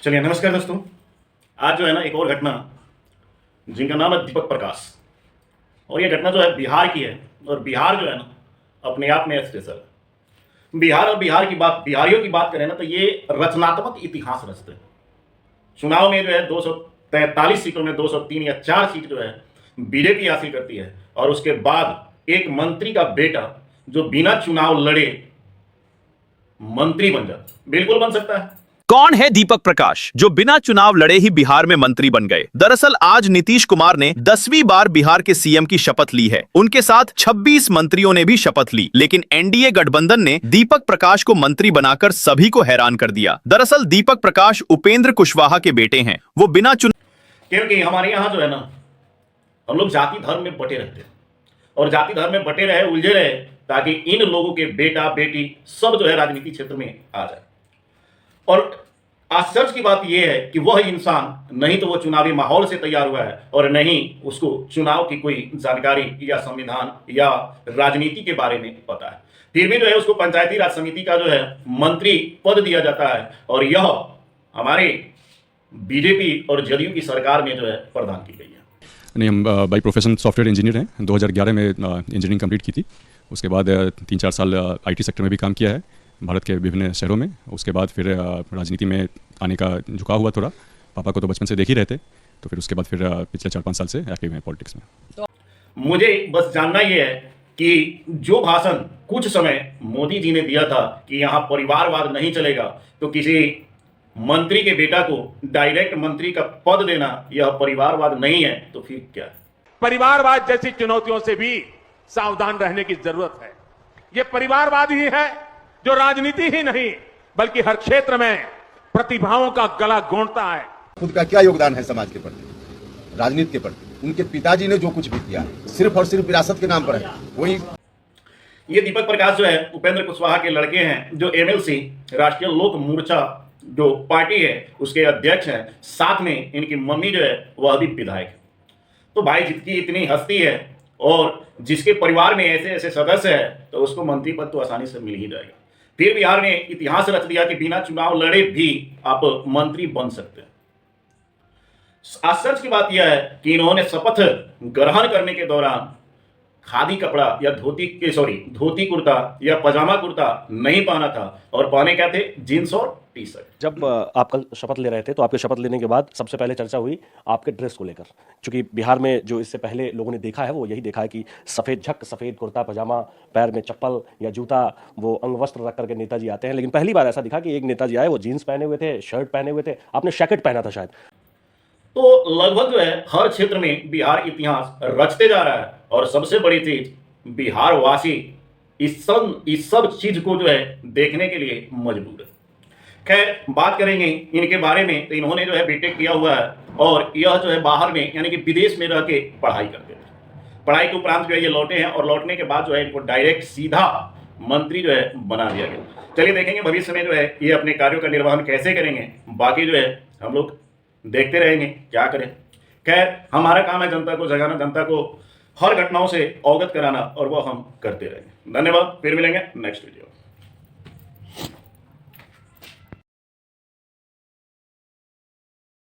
चलिए नमस्कार दोस्तों। आज जो है ना एक और घटना जिनका नाम है दीपक प्रकाश, और ये घटना जो है बिहार की है। और बिहार जो है ना अपने आप में स्पेशल है। बिहार और बिहार की बात, बिहारियों की बात करें ना तो ये रचनात्मक इतिहास रचते हैं। चुनाव में जो है 243 सीटों में 203 या 4 सीट जो है बीजेपी हासिल करती है, और उसके बाद एक मंत्री का बेटा जो बिना चुनाव लड़े मंत्री बन जाता, बिल्कुल बन सकता है। कौन है दीपक प्रकाश, जो बिना चुनाव लड़े ही बिहार में मंत्री बन गए? दरअसल आज नीतीश कुमार ने 10वीं बार बिहार के सीएम की शपथ ली है। उनके साथ 26 मंत्रियों ने भी शपथ ली, लेकिन एनडीए गठबंधन ने दीपक प्रकाश को मंत्री बनाकर सभी को हैरान कर दिया। दरअसल दीपक प्रकाश उपेंद्र कुशवाहा के बेटे हैं। वो बिना चुनाव, क्योंकि हमारे यहाँ जो है ना हम लोग जाति धर्म में बटे रहते हैं, और जाति धर्म में बटे रहे, उलझे रहे, ताकि इन लोगों के बेटा बेटी सब जो है राजनीति क्षेत्र में आ जाए। और आश्चर्य की बात यह है कि वह इंसान नहीं तो वो चुनावी माहौल से तैयार हुआ है, और नहीं उसको चुनाव की कोई जानकारी या संविधान या राजनीति के बारे में पता है। फिर भी जो है उसको पंचायती राज समिति का जो है मंत्री पद दिया जाता है, और यह हमारे बीजेपी और जदयू की सरकार में जो है प्रदान की गई है। नहीं, हम बाई प्रोफेशन सॉफ्टवेयर इंजीनियर हैं। 2011 में इंजीनियरिंग कंप्लीट की थी। उसके बाद 3-4 साल आईटी सेक्टर में भी काम किया है भारत के विभिन्न शहरों में। उसके बाद फिर राजनीति में आने का झुकाव हुआ थोड़ा। पापा को तो बचपन से देख ही रहते, तो फिर उसके बाद फिर पिछले 4-5 साल से एक्टिव हैं पॉलिटिक्स में। मुझे बस जानना ये है कि जो भाषण कुछ समय मोदी जी ने दिया था कि यहाँ परिवारवाद नहीं चलेगा, तो किसी मंत्री के बेटा को डायरेक्ट मंत्री का पद देना यह परिवारवाद नहीं है, तो फिर क्या है? परिवारवाद जैसी चुनौतियों से भी सावधान रहने की जरूरत है। यह परिवारवाद ही है जो राजनीति ही नहीं बल्कि हर क्षेत्र में प्रतिभाओं का गला घोंटता है। खुद का क्या योगदान है समाज के प्रति, राजनीति के प्रति? उनके पिताजी ने जो कुछ भी किया सिर्फ और सिर्फ विरासत के नाम पर है। वही ये दीपक प्रकाश जो है उपेंद्र कुशवाहा के लड़के हैं, जो एमएलसी राष्ट्रीय लोक मोर्चा जो पार्टी है उसके अध्यक्ष हैं। साथ में इनकी मम्मी जो है वह भी विधायक है। तो भाई जिसकी इतनी हस्ती है और जिसके परिवार में ऐसे ऐसे सदस्य है, तो उसको मंत्री पद तो आसानी से मिल ही जाएगा। फिर बिहार ने इतिहास रच दिया कि बिना चुनाव लड़े भी आप मंत्री बन सकते हैं। आश्चर्य की बात यह है कि इन्होंने शपथ ग्रहण करने के दौरान खादी कपड़ा या धोती कुर्ता या पजामा कुर्ता नहीं पहना था, और पहने क्या थे? जींस और टी शर्ट। जब आप कल शपथ ले रहे थे तो आपके शपथ लेने के बाद सबसे पहले चर्चा हुई आपके ड्रेस को लेकर, क्योंकि बिहार में जो इससे पहले लोगों ने देखा है वो यही देखा है कि सफ़ेद झक, सफ़ेद कुर्ता पजामा, पैर में चप्पल या जूता, वो अंग वस्त्र रख करके नेताजी आते हैं। लेकिन पहली बार ऐसा दिखा कि एक नेताजी आए, वो जीन्स पहने हुए थे, शर्ट पहने हुए थे, आपने जैकेट पहना था शायद। तो लगभग जो है हर क्षेत्र में बिहार इतिहास रचते जा रहा है, और सबसे बड़ी चीज बिहार वासी इस सब चीज को जो है देखने के लिए मजबूर है। खैर बात करेंगे इनके बारे में, तो इन्होंने जो है बीटेक किया हुआ है, और यह जो है बाहर में यानी कि विदेश में रह के पढ़ाई करते थे। पढ़ाई के उपरांत जो है ये लौटे हैं, और लौटने के बाद जो है इनको डायरेक्ट सीधा मंत्री जो है बना दिया गया। चलिए देखेंगे भविष्य में जो है ये अपने कार्यों का निर्वहन कैसे करेंगे। बाकी जो है हम लोग देखते रहेंगे क्या करें। खैर हमारा काम है जनता को जगाना, जनता को हर घटनाओं से अवगत कराना, और वो हम करते रहेंगे। धन्यवाद। फिर मिलेंगे नेक्स्ट वीडियो।